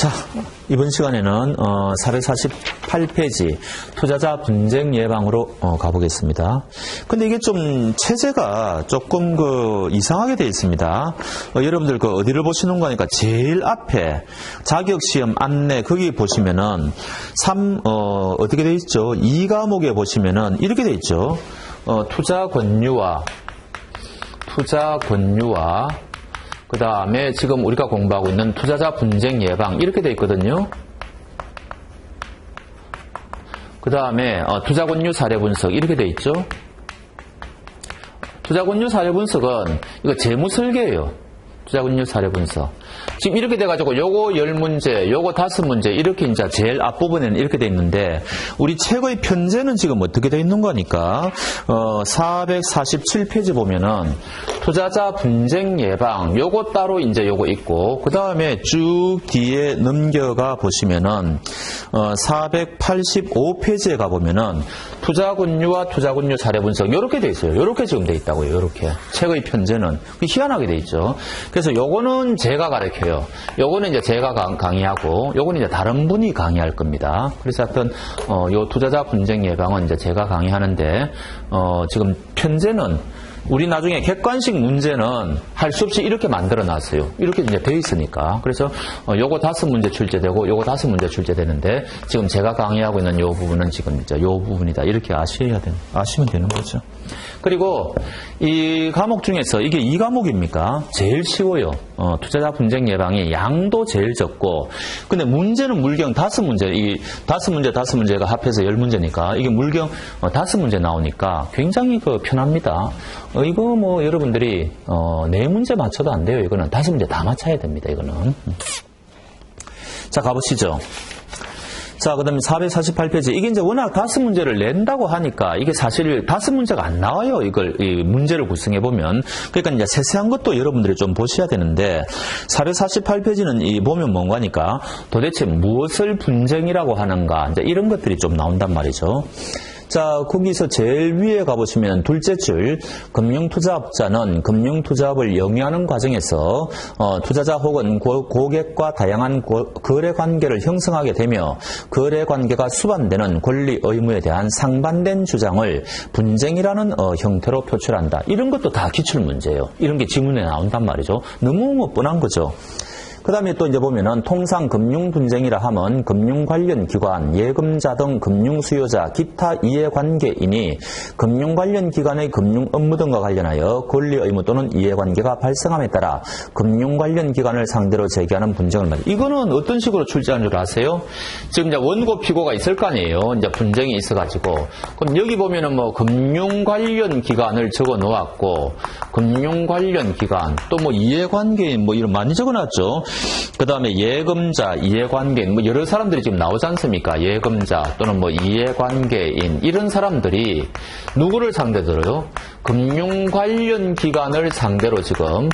자, 이번 시간에는 448페이지 투자자 분쟁 예방으로 가보겠습니다. 근데 이게 좀 체제가 조금 이상하게 되어 있습니다. 여러분들 어디를 보시는 거니까 제일 앞에 자격시험 안내 거기 보시면은 어떻게 되어 있죠? 2과목에 보시면은 이렇게 되어 있죠. 투자 권유와 그 다음에 지금 우리가 공부하고 있는 투자자 분쟁 예방 이렇게 되어 있거든요. 그 다음에 투자 권유 사례 분석 이렇게 되어 있죠. 투자 권유 사례 분석은 이거 재무 설계예요. 투자 권유 사례 분석. 지금 이렇게 돼가지고 요거 10문제, 요거 5문제 이렇게 이제 제일 앞부분에는 이렇게 돼 있는데 우리 책의 편제는 지금 어떻게 돼 있는 거니까 447페이지 보면은 투자자 분쟁 예방 요거 따로 이제 요거 있고 그 다음에 쭉 뒤에 넘겨가 보시면은 485페이지에 가 보면은 투자 권유와 투자 권유 사례 분석 요렇게 돼 있어요. 요렇게 지금 돼 있다고요. 요렇게 책의 편제는 희한하게 돼 있죠. 그래서 요거는 제가 가르쳐요. 요거는 이제 제가 강의하고 요거는 이제 다른 분이 강의할 겁니다. 그래서 하여튼 요 투자자 분쟁 예방은 이제 제가 강의하는데 지금 편제는 우리 나중에 객관식 문제는 할 수 없이 이렇게 만들어 놨어요. 이렇게 이제 돼 있으니까. 그래서 요거 5문제 출제되고 요거 5문제 출제되는데 지금 제가 강의하고 있는 요 부분은 지금 이제 요 부분이다. 이렇게 아시면 되는 거죠. 그리고 이 과목 중에서 이게 2과목입니까? 제일 쉬워요. 투자자 분쟁 예방이 양도 제일 적고 근데 문제는 물경 5문제 이 5문제가 합해서 10문제니까 이게 물경 5문제 나오니까 굉장히 편합니다. 이거 뭐 여러분들이 4문제 맞춰도 안 돼요. 이거는 5문제 다 맞춰야 됩니다. 이거는. 자, 가보시죠. 자, 그 다음에 448페이지. 이게 이제 워낙 5문제를 낸다고 하니까 이게 사실 5문제가 안 나와요. 이 문제를 구성해보면. 그러니까 이제 세세한 것도 여러분들이 좀 보셔야 되는데 448페이지는 보면 뭔가니까 도대체 무엇을 분쟁이라고 하는가. 이제 이런 것들이 좀 나온단 말이죠. 자, 거기서 제일 위에 가보시면 둘째 줄 금융투자업자는 금융투자업을 영위하는 과정에서 투자자 혹은 고객과 다양한 거래관계를 형성하게 되며 거래관계가 수반되는 권리 의무에 대한 상반된 주장을 분쟁이라는 형태로 표출한다. 이런 것도 다 기출문제예요. 이런 게 지문에 나온단 말이죠. 너무 뻔한 거죠. 그 다음에 또 이제 보면은 통상 금융 분쟁이라 하면 금융 관련 기관, 예금자 등 금융 수요자, 기타 이해관계인이 금융 관련 기관의 금융 업무 등과 관련하여 권리 의무 또는 이해관계가 발생함에 따라 금융 관련 기관을 상대로 제기하는 분쟁을 말합니다. 이거는 어떤 식으로 출제하는 줄 아세요? 지금 이제 원고 피고가 있을 거 아니에요. 이제 분쟁이 있어가지고. 그럼 여기 보면은 뭐 금융 관련 기관을 적어 놓았고, 금융 관련 기관, 또 뭐 이해관계인 뭐 이런 많이 적어 놨죠. 그 다음에 예금자, 이해관계인, 뭐 여러 사람들이 지금 나오지 않습니까? 예금자 또는 뭐 이해관계인 이런 사람들이 누구를 상대로요? 금융 관련 기관을 상대로 지금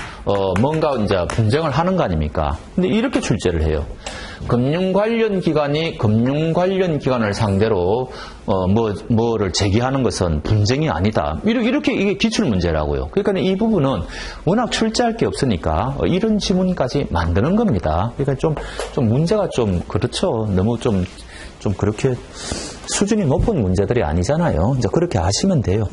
뭔가 이제 분쟁을 하는 거 아닙니까? 근데 이렇게 출제를 해요. 금융 관련 기관이 금융 관련 기관을 상대로 뭐를 제기하는 것은 분쟁이 아니다. 이렇게 이게 기출 문제라고요. 그러니까 이 부분은 워낙 출제할 게 없으니까 이런 지문까지 만드는 겁니다. 그러니까 좀 문제가 좀 그렇죠. 너무 좀 그렇게 수준이 높은 문제들이 아니잖아요. 이제 그렇게 아시면 돼요.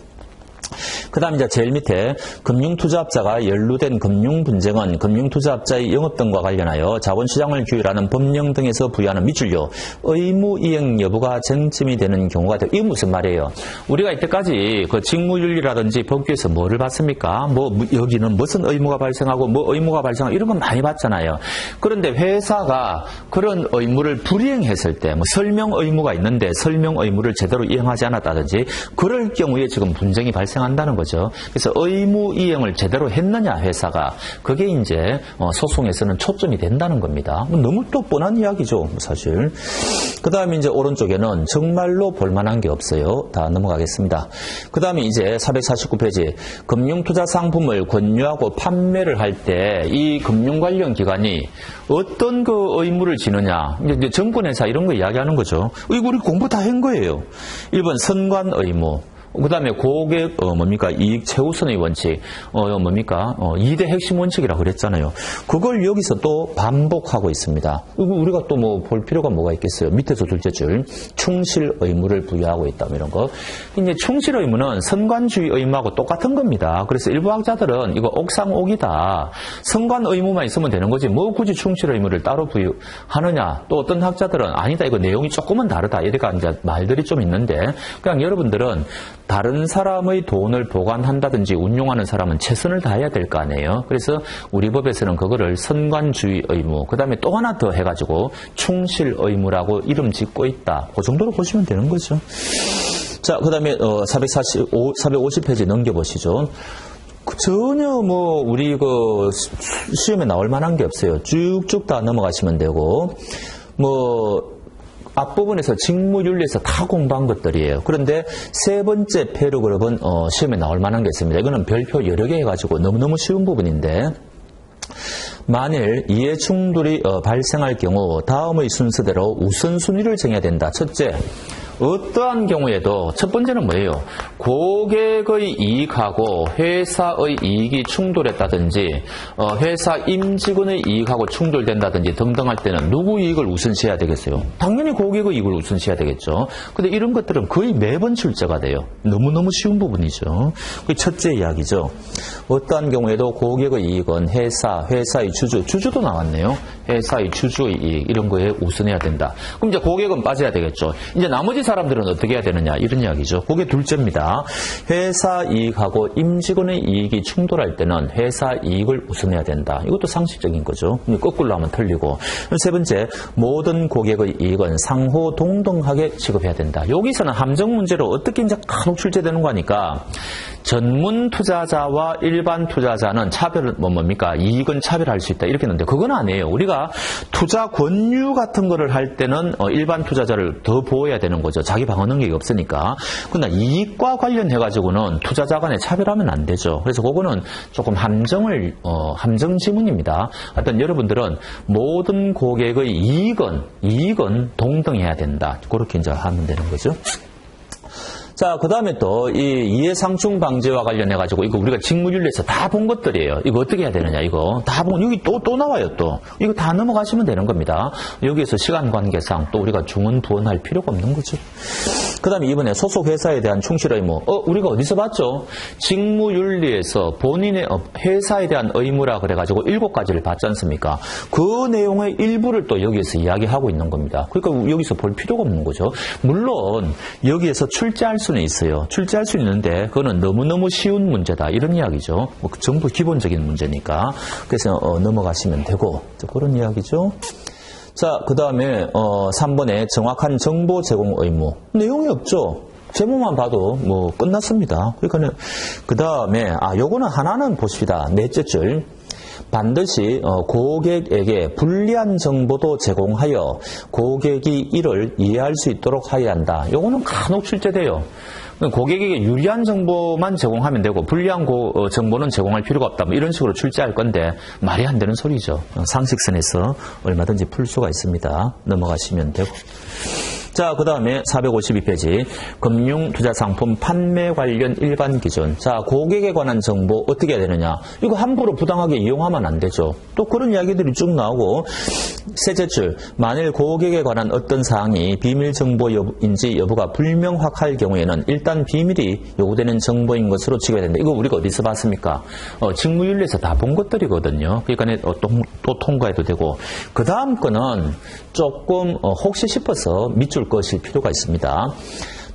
그 다음 이제 제일 밑에 금융투자업자가 연루된 금융분쟁은 금융투자업자의 영업 등과 관련하여 자본시장을 규율하는 법령 등에서 부여하는 미출료, 의무 이행 여부가 쟁점이 되는 경우가 되고, 이게 무슨 말이에요? 우리가 이때까지 그 직무윤리라든지 법규에서 뭐를 봤습니까? 여기는 무슨 의무가 발생하고 뭐 의무가 발생하고 이런 건 많이 봤잖아요. 그런데 회사가 그런 의무를 불이행했을 때, 뭐 설명 의무가 있는데 설명 의무를 제대로 이행하지 않았다든지 그럴 경우에 지금 분쟁이 발생한다는 거죠. 그래서 의무 이행을 제대로 했느냐 회사가 그게 이제 소송에서는 초점이 된다는 겁니다. 너무 또 뻔한 이야기죠 사실. 그 다음에 이제 오른쪽에는 정말로 볼만한 게 없어요. 다 넘어가겠습니다. 그 다음에 이제 449페이지 금융투자 상품을 권유하고 판매를 할 때 이 금융 관련 기관이 어떤 그 의무를 지느냐 이제 정권회사 이런 거 이야기하는 거죠. 우리 공부 다 한 거예요. 1번 선관 의무, 그 다음에 고객, 이익 최우선의 원칙, 2대 핵심 원칙이라고 그랬잖아요. 그걸 여기서 또 반복하고 있습니다. 우리가 또 뭐 볼 필요가 뭐가 있겠어요? 밑에서 둘째 줄, 충실 의무를 부여하고 있다, 이런 거. 이제 충실 의무는 선관주의 의무하고 똑같은 겁니다. 그래서 일부 학자들은 이거 옥상옥이다. 선관 의무만 있으면 되는 거지, 뭐 굳이 충실 의무를 따로 부여하느냐. 또 어떤 학자들은 아니다, 이거 내용이 조금은 다르다. 이래가 이제 말들이 좀 있는데, 그냥 여러분들은 다른 사람의 돈을 보관한다든지 운용하는 사람은 최선을 다해야 될 거 아니에요. 그래서 우리 법에서는 그거를 선관주의 의무, 그 다음에 또 하나 더 해가지고 충실 의무라고 이름 짓고 있다. 그 정도로 보시면 되는 거죠. 자, 그 다음에 450페이지 넘겨보시죠. 전혀 뭐 우리 그 시험에 나올 만한 게 없어요. 쭉쭉 다 넘어가시면 되고, 뭐 앞부분에서 직무윤리에서 다 공부한 것들이에요. 그런데 세 번째 패러그래프는 시험에 나올 만한 게 있습니다. 이거는 별표 여러 개 해가지고 너무너무 쉬운 부분인데, 만일 이해 충돌이 발생할 경우 다음의 순서대로 우선순위를 정해야 된다. 첫째, 어떠한 경우에도 첫 번째는 뭐예요? 고객의 이익하고 회사의 이익이 충돌했다든지 회사 임직원의 이익하고 충돌된다든지 등등 할 때는 누구 이익을 우선시해야 되겠어요? 당연히 고객의 이익을 우선시해야 되겠죠. 근데 이런 것들은 거의 매번 출제가 돼요. 너무너무 쉬운 부분이죠. 그게 첫째 이야기죠. 어떠한 경우에도 고객의 이익은 회사의 주주도 나왔네요. 회사의 주주의 이익, 이런 거에 우선해야 된다. 그럼 이제 고객은 빠져야 되겠죠. 이제 나머지 사람들은 어떻게 해야 되느냐, 이런 이야기죠. 그게 둘째입니다. 회사 이익하고 임직원의 이익이 충돌할 때는 회사 이익을 우선해야 된다. 이것도 상식적인 거죠. 거꾸로 하면 틀리고. 세 번째, 모든 고객의 이익은 상호 동등하게 취급해야 된다. 여기서는 함정 문제로 어떻게 이제 간혹 출제되는 거니까, 전문 투자자와 일반 투자자는 이익은 차별할 수 있다. 이렇게 했는데, 그건 아니에요. 우리가 투자 권유 같은 거를 할 때는 일반 투자자를 더 보호해야 되는 거죠. 자기 방어 능력이 없으니까. 그러나 이익과 관련해가지고는 투자자 간에 차별하면 안 되죠. 그래서 그거는 조금 함정 지문입니다. 하여튼 여러분들은 모든 고객의 이익은 동등해야 된다. 그렇게 이제 하면 되는 거죠. 자, 그 다음에 또, 이해상충 방지와 관련해가지고, 이거 우리가 직무윤리에서 다 본 것들이에요. 이거 어떻게 해야 되느냐, 이거. 여기 또 나와요, 또. 이거 다 넘어가시면 되는 겁니다. 여기에서 시간 관계상 또 우리가 중언, 부언할 필요가 없는 거죠. 그 다음에 이번에 소속 회사에 대한 충실 의무. 우리가 어디서 봤죠? 직무윤리에서 본인의 회사에 대한 의무라 그래가지고 7가지를 봤지 않습니까? 그 내용의 일부를 또 여기에서 이야기하고 있는 겁니다. 그러니까 여기서 볼 필요가 없는 거죠. 물론, 여기에서 출제할 수는 있어요. 출제할 수 있는데 그거는 너무너무 쉬운 문제다, 이런 이야기죠. 전부 기본적인 문제니까. 그래서 넘어가시면 되고, 그런 이야기죠. 자, 그 다음에 3번에 정확한 정보 제공 의무. 내용이 없죠. 제목만 봐도 뭐 끝났습니다. 그러니까 그 다음에 요거는 하나는 보십시다. 넷째 줄. 반드시 고객에게 불리한 정보도 제공하여 고객이 이를 이해할 수 있도록 하여야 한다. 요거는 간혹 출제돼요. 고객에게 유리한 정보만 제공하면 되고 불리한 정보는 제공할 필요가 없다. 뭐 이런 식으로 출제할 건데 말이 안 되는 소리죠. 상식선에서 얼마든지 풀 수가 있습니다. 넘어가시면 되고. 자, 그 다음에 452페이지 금융투자상품 판매 관련 일반 기준. 자, 고객에 관한 정보 어떻게 해야 되느냐. 이거 함부로 부당하게 이용하면 안 되죠. 또 그런 이야기들이 쭉 나오고, 셋째 줄, 만일 고객에 관한 어떤 사항이 비밀 정보인지 여부가 불명확할 경우에는 일단 비밀이 요구되는 정보인 것으로 취급해야 된다. 이거 우리가 어디서 봤습니까? 직무윤리에서 다 본 것들이거든요. 그러니까 또 통과해도 되고. 그 다음 거는 조금 혹시 싶어서 밑줄 것일 필요가 있습니다.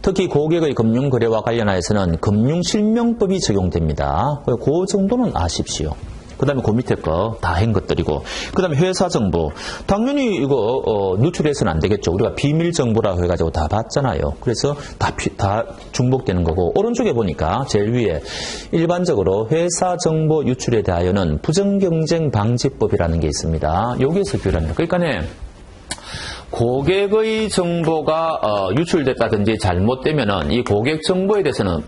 특히 고객의 금융거래와 관련하여서는 금융실명법이 적용됩니다. 그 정도는 아십시오. 그 다음에 그 밑에 거 다 한 것들이고, 그 다음에 회사 정보. 당연히 이거 누출해서는 안 되겠죠. 우리가 비밀 정보라고 해가지고 다 봤잖아요. 그래서 다 중복되는 거고, 오른쪽에 보니까 제일 위에 일반적으로 회사 정보 유출에 대하여는 부정경쟁 방지법이라는 게 있습니다. 여기에서 규율합니다. 그러니까 고객의 정보가 유출됐다든지 잘못되면은 이 고객 정보에 대해서는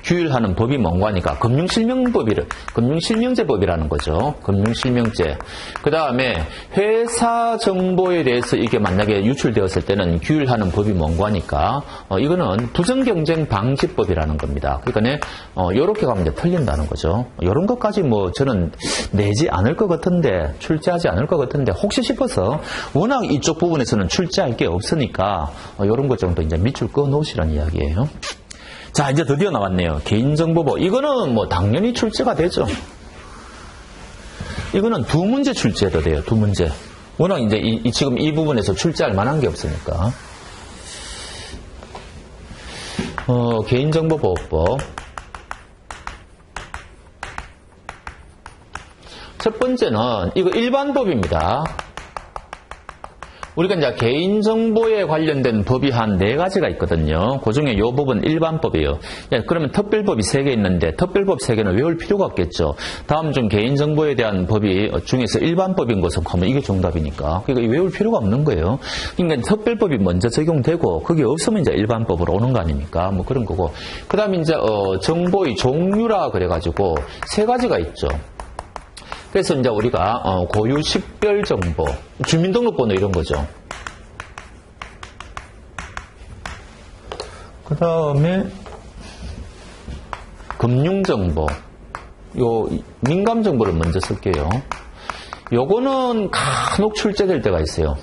규율하는 법이 뭔가 하니까 금융실명제법이라는 거죠. 금융실명제. 그 다음에 회사 정보에 대해서 이게 만약에 유출되었을 때는 규율하는 법이 뭔가 하니까 이거는 부정경쟁방지법이라는 겁니다. 그러니까 요렇게 가면 이제 틀린다는 거죠. 요런 것까지 뭐 저는 내지 않을 것 같은데, 출제하지 않을 것 같은데, 혹시 싶어서 워낙 이쪽 부분에서는 출제할 게 없으니까 요런 것 정도 이제 밑줄 꺼 놓으시라는 이야기예요. 자, 이제 드디어 나왔네요. 개인정보법. 이거는 뭐 당연히 출제가 되죠. 이거는 두 문제 출제도 돼요. 두 문제. 워낙 이제 지금 이 부분에서 출제할 만한 게 없으니까. 개인정보보호법. 첫 번째는 이거 일반법입니다. 우리가 이제 개인정보에 관련된 법이 한 4가지가 있거든요. 그 중에 이 법은 일반법이에요. 그러면 특별법이 3개 있는데 특별법 3개는 외울 필요가 없겠죠. 다음 중 개인정보에 대한 법이 중에서 일반법인 것은 하면 이게 정답이니까. 그러니까 외울 필요가 없는 거예요. 그러니까 특별법이 먼저 적용되고 그게 없으면 이제 일반법으로 오는 거 아닙니까? 뭐 그런 거고. 그 다음에 이제 정보의 종류라 그래가지고 3가지가 있죠. 그래서 이제 우리가 고유 식별 정보, 주민등록번호 이런 거죠. 그 다음에 금융정보, 요 민감정보를 먼저 쓸게요. 요거는 간혹 출제될 때가 있어요.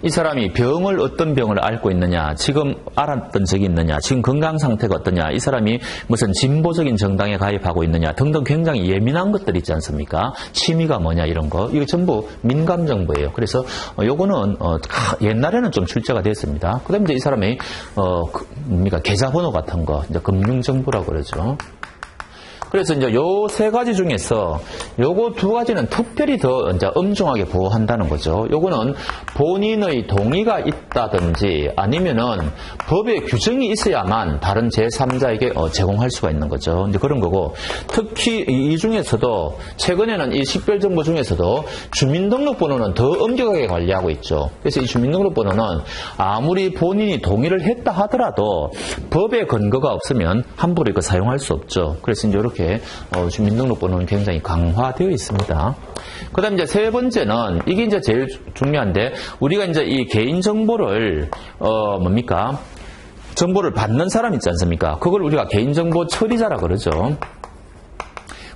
이 사람이 어떤 병을 앓고 있느냐, 지금 알았던 적이 있느냐, 지금 건강 상태가 어떠냐, 이 사람이 무슨 진보적인 정당에 가입하고 있느냐 등등 굉장히 예민한 것들 있지 않습니까? 취미가 뭐냐 이런 거. 이거 전부 민감 정보예요. 그래서 요거는 옛날에는 좀 출제가 됐습니다. 그다음에 이제 이 사람이 계좌번호 같은 거, 이제 금융 정보라고 그러죠. 그래서 이제 요 3가지 중에서 요거 2가지는 특별히 더 이제 엄중하게 보호한다는 거죠. 요거는 본인의 동의가 있다든지 아니면은 법에 규정이 있어야만 다른 제3자에게 제공할 수가 있는 거죠. 이제 그런 거고, 특히 이 중에서도 최근에는 이 식별정보 중에서도 주민등록번호는 더 엄격하게 관리하고 있죠. 그래서 이 주민등록번호는 아무리 본인이 동의를 했다 하더라도 법에 근거가 없으면 함부로 이거 사용할 수 없죠. 그래서 이제 이렇게 주민등록번호는 굉장히 강화되어 있습니다. 그 다음에 이제 3번째는, 이게 이제 제일 중요한데, 우리가 이제 이 개인정보를, 정보를 받는 사람 있지 않습니까? 그걸 우리가 개인정보 처리자라 그러죠.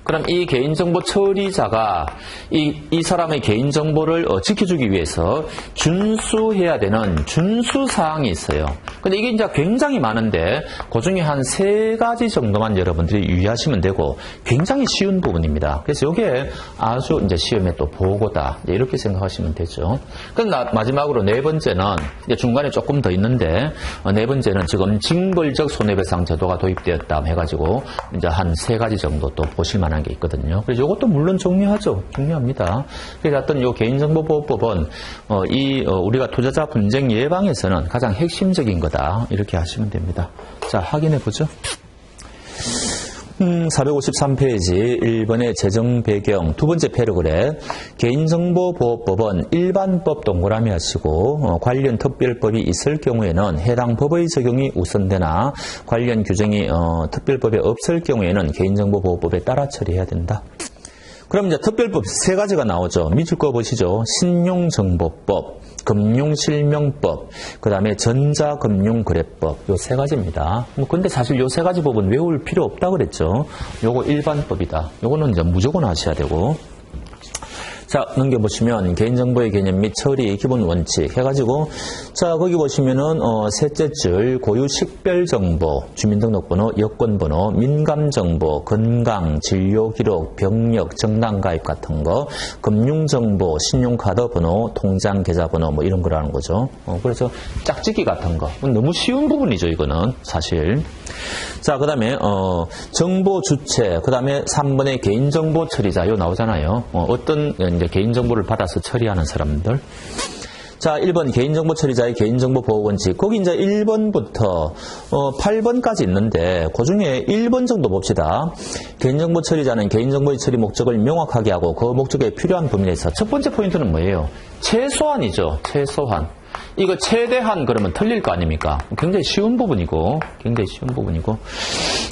그럼 이 개인정보 처리자가 이 사람의 개인정보를 지켜주기 위해서 준수해야 되는 준수사항이 있어요. 근데 이게 이제 굉장히 많은데 그 중에 한 3가지 정도만 여러분들이 유의하시면 되고 굉장히 쉬운 부분입니다. 그래서 이게 아주 이제 시험에 또 보고다, 이렇게 생각하시면 되죠. 그럼 마지막으로 4번째는 이제 중간에 조금 더 있는데 4번째는 지금 징벌적 손해배상 제도가 도입되었다 해가지고 이제 한 3가지 정도 또 보실 만한 게 있거든요. 그래서 이것도 물론 중요하죠. 중요합니다. 그래서 어떤 이 개인정보보호법은 우리가 투자자 분쟁 예방에서는 가장 핵심적인 거다, 이렇게 하시면 됩니다. 자, 확인해 보죠. 453페이지 1번의 재정 배경 두 번째 패러그랩, 개인정보보호법은 일반법 동그라미 하시고 관련 특별법이 있을 경우에는 해당 법의 적용이 우선되나 관련 규정이 특별법에 없을 경우에는 개인정보보호법에 따라 처리해야 된다. 그럼 이제 특별법 3가지가 나오죠. 밑줄 거 보시죠. 신용정보법, 금융실명법, 그 다음에 전자금융거래법, 요 3가지입니다. 근데 사실 요 3가지 법은 외울 필요 없다고 그랬죠. 요거 일반법이다. 요거는 이제 무조건 하셔야 되고. 자, 넘겨보시면 개인정보의 개념 및 처리 기본 원칙 해가지고, 자, 거기 보시면은 셋째 줄 고유 식별정보, 주민등록번호, 여권번호, 민감정보, 건강, 진료기록, 병력, 정당가입 같은 거, 금융정보, 신용카드 번호, 통장 계좌번호 뭐 이런 거라는 거죠. 그래서 짝짓기 같은 거. 너무 쉬운 부분이죠, 이거는 사실. 자, 그 다음에 정보 주체, 그 다음에 3번의 개인정보 처리자, 요 나오잖아요. 어떤 이제 개인정보를 받아서 처리하는 사람들. 자, 1번 개인정보 처리자의 개인정보 보호 원칙. 거기 이제 1번부터 8번까지 있는데 그 중에 1번 정도 봅시다. 개인정보 처리자는 개인정보의 처리 목적을 명확하게 하고 그 목적에 필요한 범위 내에서. 첫 번째 포인트는 뭐예요? 최소한이죠. 최소한. 이거 최대한 그러면 틀릴 거 아닙니까? 굉장히 쉬운 부분이고,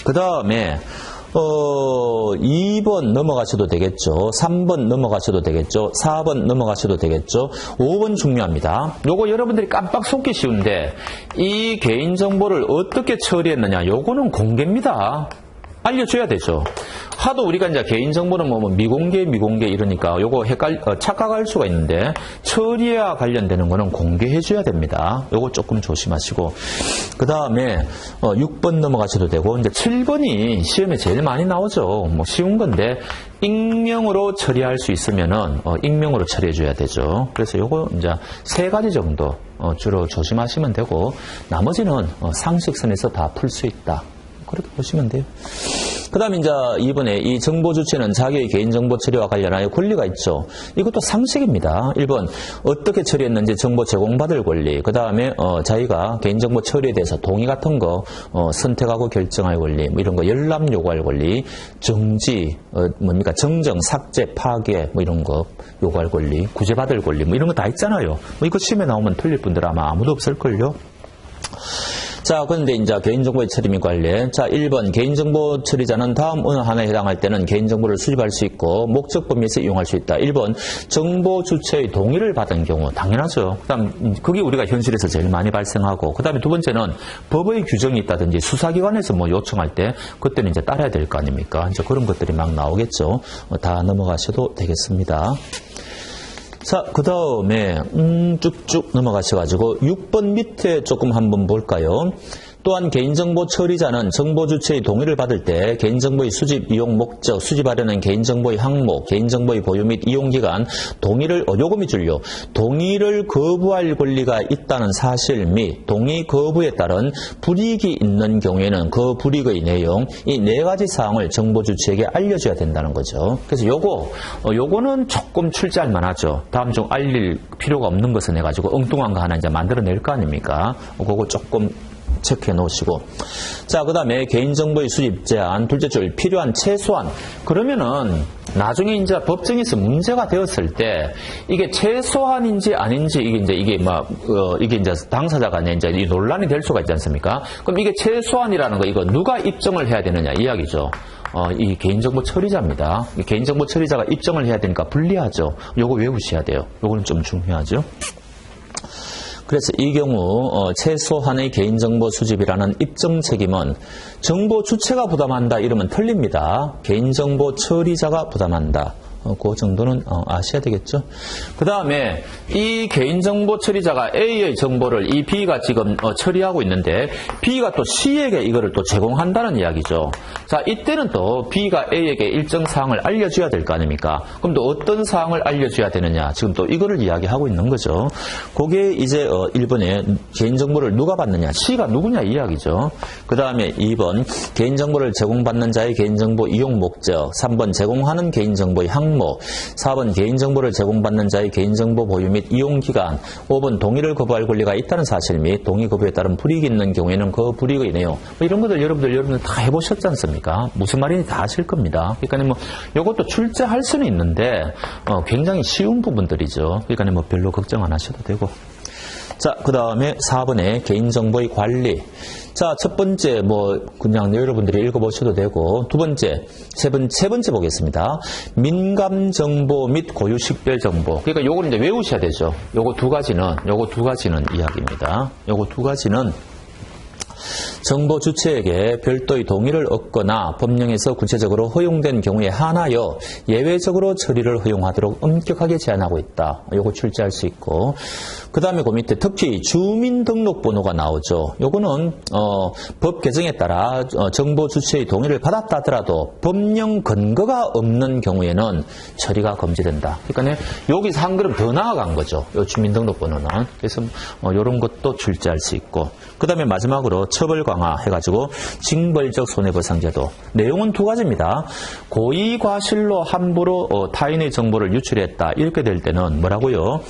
그 다음에 2번 넘어가셔도 되겠죠. 3번 넘어가셔도 되겠죠. 4번 넘어가셔도 되겠죠. 5번 중요합니다. 요거 여러분들이 깜빡 속기 쉬운데 이 개인정보를 어떻게 처리했느냐. 요거는 공개입니다. 알려줘야 되죠. 하도 우리가 이제 개인정보는 뭐 미공개 이러니까 요거 착각할 수가 있는데 처리와 관련되는 거는 공개해줘야 됩니다. 요거 조금 조심하시고 그 다음에 6번 넘어가셔도 되고 이제 7번이 시험에 제일 많이 나오죠. 뭐 쉬운 건데 익명으로 처리할 수 있으면은 익명으로 처리해줘야 되죠. 그래서 요거 이제 3가지 정도 주로 조심하시면 되고 나머지는 상식선에서 다 풀 수 있다. 그렇게 보시면 돼요. 그 다음에 이제 이번에 이 정보 주체는 자기의 개인정보 처리와 관련하여 권리가 있죠. 이것도 상식입니다. 1번 어떻게 처리했는지 정보 제공받을 권리. 그 다음에 자기가 개인정보 처리에 대해서 동의 같은 거 선택하고 결정할 권리. 뭐 이런 거 열람 요구할 권리. 정지 뭡니까 정정, 삭제, 파괴 뭐 이런 거 요구할 권리. 구제받을 권리 뭐 이런 거 다 있잖아요. 뭐 이거 시험에 나오면 틀릴 분들 아마 아무도 없을걸요. 자, 그런데 이제 개인정보의 처리 및 관련. 자, 1번 개인정보 처리자는 다음 어느 하나에 해당할 때는 개인정보를 수집할 수 있고 목적 범위에서 이용할 수 있다. 1번 정보 주체의 동의를 받은 경우. 당연하죠. 그다음 그게 우리가 현실에서 제일 많이 발생하고 그다음에 두 번째는 법의 규정이 있다든지 수사기관에서 뭐 요청할 때 그때는 이제 따라야 될 거 아닙니까? 이제 그런 것들이 막 나오겠죠. 다 넘어가셔도 되겠습니다. 자, 그 다음에 쭉쭉 넘어가셔가지고 6번 밑에 조금 한번 볼까요? 또한 개인정보 처리자는 정보 주체의 동의를 받을 때 개인정보의 수집, 이용 목적, 수집하려는 개인정보의 항목, 개인정보의 보유 및 이용기간, 동의를 요금이 줄요. 동의를 거부할 권리가 있다는 사실 및 동의 거부에 따른 불이익이 있는 경우에는 그 불이익의 내용, 이 4가지 사항을 정보 주체에게 알려줘야 된다는 거죠. 그래서 요거는 조금 출제할 만하죠. 다음 중 알릴 필요가 없는 것을 해가지고 엉뚱한 거 하나 이제 만들어낼 거 아닙니까? 그거 조금 체크해 놓으시고. 자, 그 다음에 개인정보의 수집 제한, 둘째 줄 필요한 최소한. 그러면은 나중에 이제 법정에서 문제가 되었을 때 이게 최소한인지 아닌지 이게 이제 당사자 간에 이제 이 논란이 될 수가 있지 않습니까? 그럼 이게 최소한이라는 거 이거 누가 입증을 해야 되느냐 이야기죠. 이 개인정보 처리자입니다. 이 개인정보 처리자가 입증을 해야 되니까 불리하죠. 요거 외우셔야 돼요. 요거는 좀 중요하죠. 그래서 이 경우 최소한의 개인정보 수집이라는 입증 책임은 정보 주체가 부담한다 이러면 틀립니다. 개인정보 처리자가 부담한다. 그 정도는 아셔야 되겠죠. 그 다음에 이 개인정보 처리자가 A의 정보를 이 B가 지금 처리하고 있는데 B가 또 C에게 이거를 또 제공한다는 이야기죠. 자, 이때는 또 B가 A에게 일정 사항을 알려줘야 될 거 아닙니까? 그럼 또 어떤 사항을 알려줘야 되느냐? 지금 또 이거를 이야기하고 있는 거죠. 그게 이제 1번에 개인정보를 누가 받느냐? C가 누구냐 이 이야기죠. 그 다음에 2번 개인정보를 제공받는 자의 개인정보 이용 목적, 3번 제공하는 개인정보의 항목, 4번 개인정보를 제공받는 자의 개인정보 보유 및 이용기간, 5번 동의를 거부할 권리가 있다는 사실 및 동의 거부에 따른 불이익이 있는 경우에는 그 불이익의 내용. 뭐 이런 것들 여러분들 다 해보셨지 않습니까? 무슨 말인지 다 아실 겁니다. 그러니까 이것도 출제할 수는 있는데 굉장히 쉬운 부분들이죠. 그러니까 별로 걱정 안 하셔도 되고. 자, 그 다음에 4번에 개인정보의 관리. 자, 첫 번째 그냥 여러분들이 읽어보셔도 되고, 두 번째, 세 번째 보겠습니다. 민감 정보 및 고유 식별 정보. 그러니까 요거는 이제 외우셔야 되죠. 요거 두 가지는 이야기입니다. 요거 두 가지는 정보 주체에게 별도의 동의를 얻거나 법령에서 구체적으로 허용된 경우에 한하여 예외적으로 처리를 허용하도록 엄격하게 제한하고 있다. 요거 출제할 수 있고. 그 다음에 그 밑에 특히 주민등록번호가 나오죠. 요거는 법 개정에 따라 정보 주체의 동의를 받았다 하더라도 법령 근거가 없는 경우에는 처리가 금지된다. 그러니까 여기서 한 걸음 더 나아간 거죠. 요 주민등록번호는. 그래서 요런 것도 출제할 수 있고. 그 다음에 마지막으로 처벌 강화 해가지고 징벌적 손해보상제도. 내용은 두 가지입니다. 고의 과실로 함부로 타인의 정보를 유출했다. 이렇게 될 때는 뭐라고요?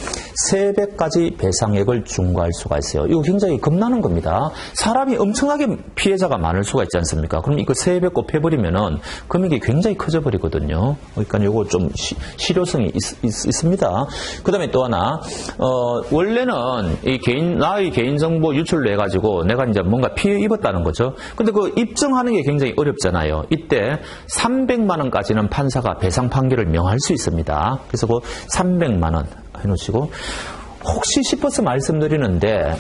3배까지 배상액을 중과할 수가 있어요. 이거 굉장히 겁나는 겁니다. 사람이 엄청나게 피해자가 많을 수가 있지 않습니까? 그럼 이거 3배 곱해버리면은 금액이 굉장히 커져버리거든요. 그러니까 이거 좀 실효성이 있습니다. 그 다음에 또 하나, 원래는 나의 개인정보 유출을 해가지고 내가 이제 뭔가 피해 입었다는 거죠. 근데 그 입증하는 게 굉장히 어렵잖아요. 이때 300만 원까지는 판사가 배상 판결을 명할 수 있습니다. 그래서 그 300만 원 해놓으시고, 혹시 싶어서 말씀드리는데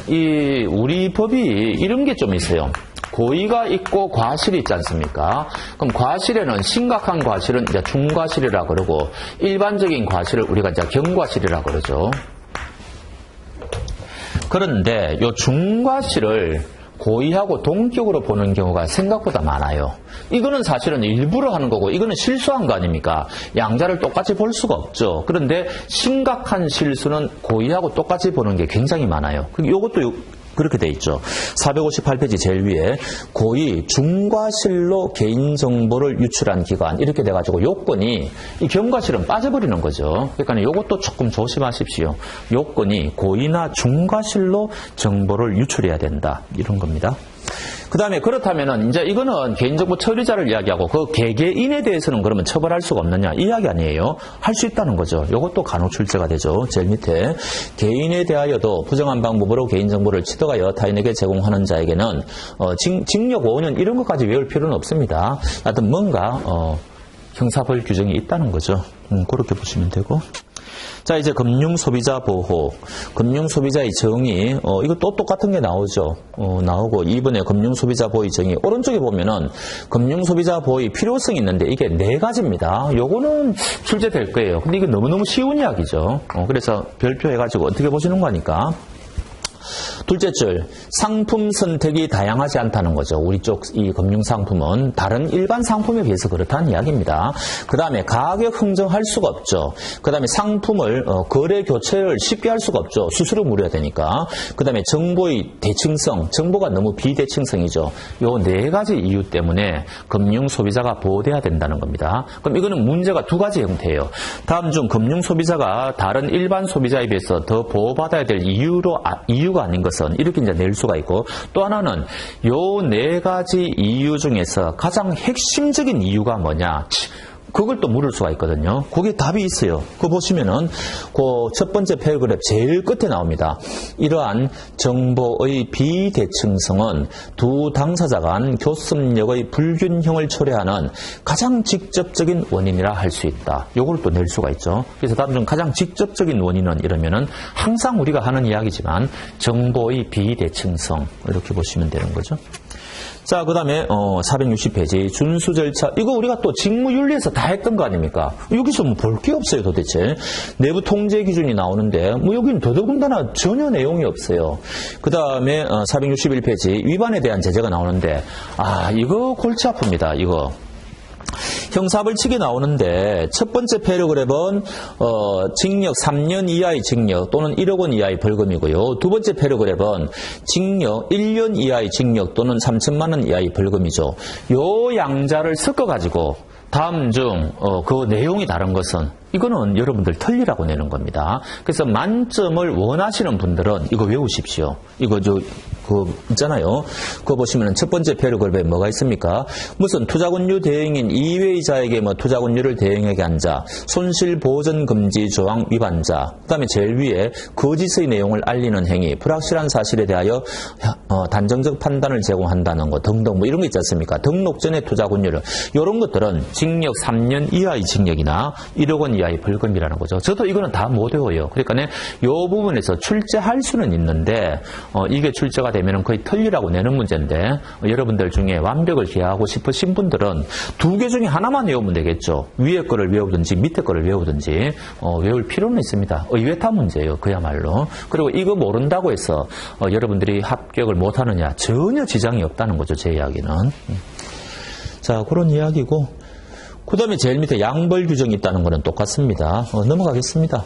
우리 법이 이런 게 좀 있어요. 고의가 있고 과실이 있지 않습니까? 그럼 과실에는 심각한 과실은 이제 중과실이라 그러고 일반적인 과실을 우리가 이제 경과실이라 그러죠. 그런데 이 중과실을 고의하고 동격으로 보는 경우가 생각보다 많아요. 이거는 사실은 일부러 하는 거고 이거는 실수한 거 아닙니까? 양자를 똑같이 볼 수가 없죠. 그런데 심각한 실수는 고의하고 똑같이 보는 게 굉장히 많아요. 이것도 그렇게 돼 있죠. 458페이지 제일 위에 고의 중과실로 개인정보를 유출한 기관 이렇게 돼가지고 요건이 이 경과실은 빠져버리는 거죠. 그러니까 이것도 조금 조심하십시오. 요건이 고의나 중과실로 정보를 유출해야 된다. 이런 겁니다. 그 다음에 그렇다면은 이제 이거는 개인정보 처리자를 이야기하고 그 개개인에 대해서는 그러면 처벌할 수가 없느냐 이 이야기 아니에요. 할 수 있다는 거죠. 이것도 간혹 출제가 되죠. 제일 밑에 개인에 대하여도 부정한 방법으로 개인정보를 취득하여 타인에게 제공하는 자에게는 징역 5년 이런 것까지 외울 필요는 없습니다. 하여튼 뭔가 형사벌 규정이 있다는 거죠. 그렇게 보시면 되고. 자, 이제 금융소비자 보호. 금융소비자의 정의, 이거 또 똑같은 게 나오죠. 나오고, 이번에 금융소비자 보호의 정의. 오른쪽에 보면은 금융소비자 보호의 필요성이 있는데 이게 4가지입니다. 요거는 출제될 거예요. 근데 이게 너무너무 쉬운 이야기죠. 그래서 별표 해가지고 어떻게 보시는 거니까. 둘째 줄, 상품 선택이 다양하지 않다는 거죠. 우리 쪽 이 금융상품은 다른 일반 상품에 비해서 그렇다는 이야기입니다. 그 다음에 가격 흥정할 수가 없죠. 그 다음에 상품을 거래 교체를 쉽게 할 수가 없죠. 수수료 물어야 되니까. 그 다음에 정보의 대칭성, 정보가 너무 비대칭성이죠. 요 4가지 이유 때문에 금융소비자가 보호돼야 된다는 겁니다. 그럼 이거는 문제가 2가지 형태예요. 다음 중 금융소비자가 다른 일반 소비자에 비해서 더 보호받아야 될 이유가 아닌 것은 이렇게 이제 낼 수가 있고, 또 하나는 요 4가지 이유 중에서 가장 핵심적인 이유가 뭐냐, 그걸 또 물을 수가 있거든요. 거기에 답이 있어요. 그거 보시면은 그 첫 번째 패러그래프 제일 끝에 나옵니다. 이러한 정보의 비대칭성은 두 당사자 간 교섭력의 불균형을 초래하는 가장 직접적인 원인이라 할 수 있다. 요걸 또 낼 수가 있죠. 그래서 다음 중 가장 직접적인 원인은 이러면은 항상 우리가 하는 이야기지만 정보의 비대칭성 이렇게 보시면 되는 거죠. 자, 그 다음에 460페이지 준수 절차. 이거 우리가 또 직무윤리에서 다 했던 거 아닙니까? 여기서 뭐 볼 게 없어요 도대체. 내부 통제 기준이 나오는데 뭐 여기는 더더군다나 전혀 내용이 없어요. 그 다음에 461페이지 위반에 대한 제재가 나오는데 이거 골치 아픕니다. 이거. 형사벌칙이 나오는데 첫 번째 패러그래프는 징역 3년 이하의 징역 또는 1억 원 이하의 벌금이고요. 두 번째 패러그래프는 징역 1년 이하의 징역 또는 3천만 원 이하의 벌금이죠. 요 양자를 섞어가지고 다음 중 그 내용이 다른 것은 이거는 여러분들 틀리라고 내는 겁니다. 그래서 만점을 원하시는 분들은 이거 외우십시오. 이거 있잖아요. 그거 보시면 첫 번째 패러그래프에 뭐가 있습니까? 무슨 투자권유 대행인 이외의 자에게 투자권유를 대행하게 한 자, 손실보전 금지 조항 위반자, 그 다음에 제일 위에 거짓의 내용을 알리는 행위, 불확실한 사실에 대하여 단정적 판단을 제공한다는 것 등등 뭐 이런 거 있지 않습니까? 등록 전에 투자권유를. 이런 것들은 징역 3년 이하의 징역이나 1억 원 이하의 벌금이라는 거죠. 저도 이거는 다 못 외워요. 그러니까 이 부분에서 출제할 수는 있는데 이게 출제가 되면 거의 틀리라고 내는 문제인데 여러분들 중에 완벽을 기하고 싶으신 분들은 2개 중에 하나만 외우면 되겠죠. 위에 거를 외우든지 밑에 거를 외우든지 외울 필요는 있습니다. 의외타 문제예요. 그야말로. 그리고 이거 모른다고 해서 여러분들이 합격을 못하느냐 전혀 지장이 없다는 거죠. 제 이야기는. 자, 그런 이야기고 그 다음에 제일 밑에 양벌 규정이 있다는 거는 똑같습니다. 넘어가겠습니다.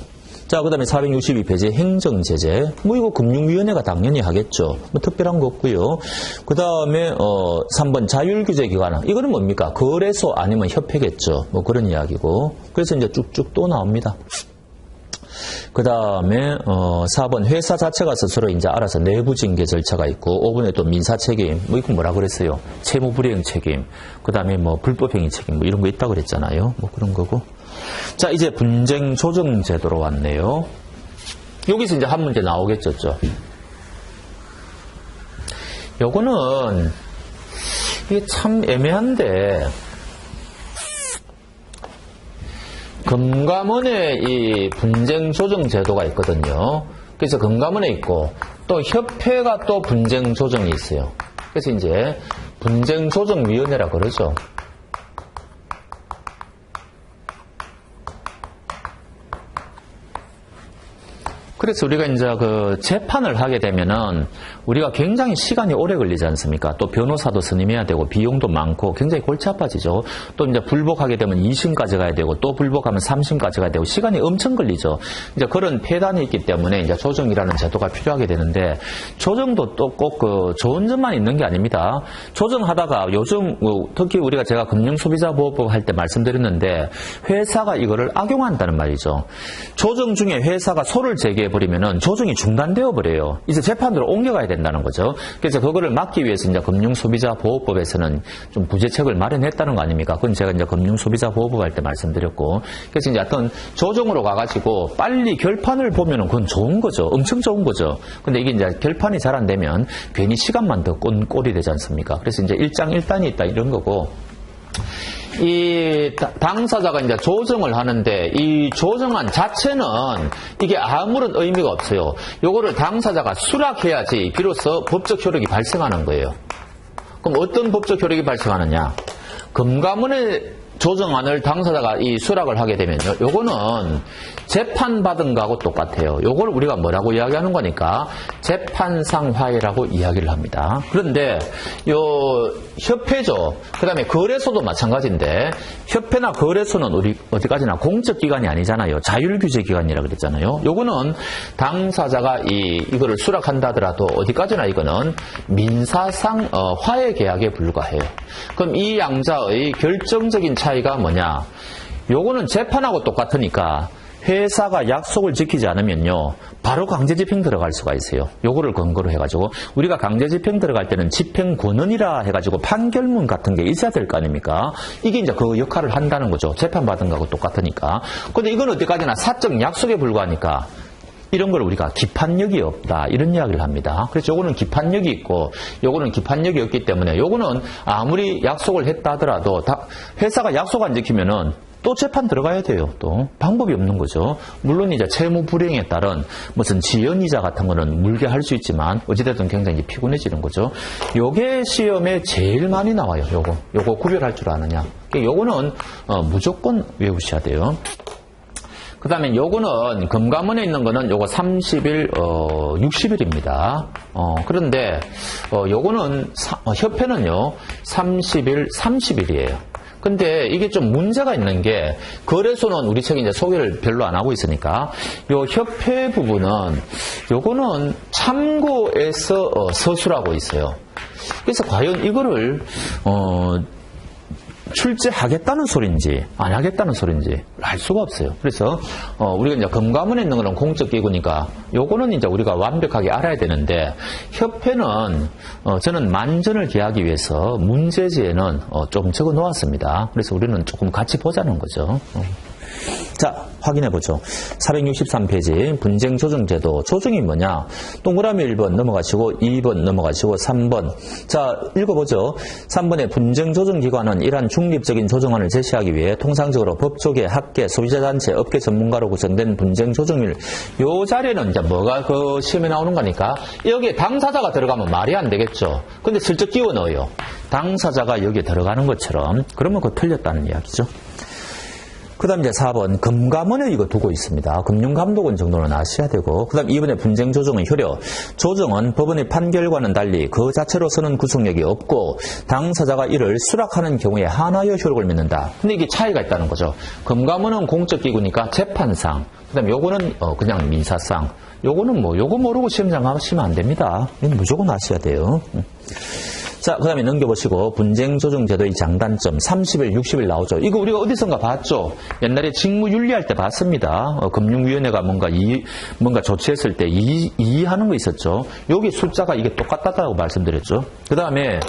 자, 그 다음에 462페이지 행정제재. 이거 금융위원회가 당연히 하겠죠. 특별한 거 없고요. 그 다음에 3번 자율규제기관. 이거는 뭡니까? 거래소 아니면 협회겠죠. 그런 이야기고. 그래서 이제 쭉쭉 또 나옵니다. 그 다음에 4번 회사 자체가 스스로 이제 알아서 내부 징계 절차가 있고 5번에 또 민사 책임 뭐 이거 뭐라 그랬어요? 채무 불이행 책임. 그 다음에 뭐 불법행위 책임 뭐 이런 거 있다 그랬잖아요. 뭐 그런 거고. 자, 이제 분쟁 조정 제도로 왔네요. 여기서 이제 한 문제 나오겠죠. 요거는 이게 참 애매한데 금감원에 이 분쟁 조정 제도가 있거든요. 그래서 금감원에 있고 또 협회가 또 분쟁 조정이 있어요. 그래서 이제 분쟁 조정 위원회라 그러죠. 그래서 우리가 이제 그 재판을 하게 되면은 우리가 굉장히 시간이 오래 걸리지 않습니까? 또 변호사도 선임해야 되고 비용도 많고 굉장히 골치 아파지죠. 또 이제 불복하게 되면 2심까지 가야 되고 또 불복하면 3심까지 가야 되고 시간이 엄청 걸리죠. 이제 그런 폐단이 있기 때문에 이제 조정이라는 제도가 필요하게 되는데 조정도 또 꼭 그 좋은 점만 있는 게 아닙니다. 조정하다가 요즘 특히 우리가 제가 금융소비자보호법 할 때 말씀드렸는데 회사가 이거를 악용한다는 말이죠. 조정 중에 회사가 소를 제기해버리면은 조정이 중단되어 버려요. 이제 재판으로 옮겨가야 된다는 거죠. 그래서 그거를 막기 위해서 이제 금융소비자보호법에서는 좀 구제책을 마련했다는 거 아닙니까? 그건 제가 이제 금융소비자보호법 할 때 말씀드렸고. 그래서 이제 어떤 조정으로 가가지고 빨리 결판을 보면은 그건 좋은 거죠. 엄청 좋은 거죠. 근데 이게 이제 결판이 잘 안 되면 괜히 시간만 더 꼴이 되지 않습니까? 그래서 이제 일장일단이 있다 이런 거고. 이 당사자가 이제 조정을 하는데 이 조정안 자체는 이게 아무런 의미가 없어요. 요거를 당사자가 수락해야지 비로소 법적 효력이 발생하는 거예요. 그럼 어떤 법적 효력이 발생하느냐? 금감원의 조정안을 당사자가 이 수락을 하게 되면요. 요거는 재판받은 거하고 똑같아요. 요걸 우리가 뭐라고 이야기하는 거니까 재판상 화해라고 이야기를 합니다. 그런데 요 협회죠. 그 다음에 거래소도 마찬가지인데 협회나 거래소는 우리 어디까지나 공적기관이 아니잖아요. 자율규제기관이라 그랬잖아요. 요거는 당사자가 이거를 수락한다 하더라도 어디까지나 이거는 민사상 화해계약에 불과해요. 그럼 이 양자의 결정적인 차이가 뭐냐? 요거는 재판하고 똑같으니까 회사가 약속을 지키지 않으면요 바로 강제집행 들어갈 수가 있어요. 요거를 근거로 해가지고 우리가 강제집행 들어갈 때는 집행권언이라 해가지고 판결문 같은 게 있어야 될 거 아닙니까? 이게 이제 그 역할을 한다는 거죠. 재판받은 거하고 똑같으니까. 근데 이건 어디까지나 사적 약속에 불과하니까 이런 걸 우리가 기판력이 없다 이런 이야기를 합니다. 그래서 요거는 기판력이 있고 요거는 기판력이 없기 때문에 요거는 아무리 약속을 했다 하더라도 회사가 약속 안 지키면은 또 재판 들어가야 돼요. 또 방법이 없는 거죠. 물론 이제 채무 불이행에 따른 무슨 지연이자 같은 거는 물게 할 수 있지만 어찌됐든 굉장히 피곤해지는 거죠. 요게 시험에 제일 많이 나와요. 요거 구별할 줄 아느냐. 요거는 무조건 외우셔야 돼요. 그 다음에 요거는 금감원에 있는 거는 요거 30일, 60일입니다. 그런데 요거는 협회는요 30일, 30일이에요. 근데 이게 좀 문제가 있는 게 거래소는 우리 책에 이제 소개를 별로 안 하고 있으니까 요 협회 부분은 요거는 참고해서 서술하고 있어요. 그래서 과연 이거를 출제하겠다는 소리인지 안 하겠다는 소리인지 알 수가 없어요. 그래서 우리가 이제 금감원에 있는 거는 공적기구니까 요거는 이제 우리가 완벽하게 알아야 되는데 협회는 저는 만전을 기하기 위해서 문제지에는 좀 적어 놓았습니다. 그래서 우리는 조금 같이 보자는 거죠. 자, 확인해보죠. 463페이지 분쟁조정제도. 조정이 뭐냐? 동그라미 1번 넘어가시고 2번 넘어가시고 3번. 자, 읽어보죠. 3번에 분쟁조정기관은 이러한 중립적인 조정안을 제시하기 위해 통상적으로 법조계, 학계, 소비자단체, 업계 전문가로 구성된 분쟁조정일. 요 자리에는 이제 뭐가 그 시험에 나오는 거니까 여기에 당사자가 들어가면 말이 안 되겠죠. 근데 슬쩍 끼워 넣어요. 당사자가 여기에 들어가는 것처럼. 그러면 그거 틀렸다는 이야기죠. 그 다음 이제 4번 금감원에 이거 두고 있습니다. 금융감독원 정도는 아셔야 되고, 그 다음 2번에 분쟁조정의 효력. 조정은 법원의 판결과는 달리 그 자체로서는 구속력이 없고 당사자가 이를 수락하는 경우에 한하여 효력을 맺는다. 근데 이게 차이가 있다는 거죠. 금감원은 공적기구니까 재판상, 그 다음 요거는 그냥 민사상. 요거는 요거 모르고 시험장 가시면 안 됩니다. 이건 무조건 아셔야 돼요. 자, 그 다음에 넘겨보시고 분쟁조정제도의 장단점 30일, 60일 나오죠. 이거 우리가 어디선가 봤죠? 옛날에 직무윤리할 때 봤습니다. 금융위원회가 뭔가 조치했을 때 이의하는 거 있었죠. 여기 숫자가 이게 똑같다고 말씀드렸죠. 그 다음에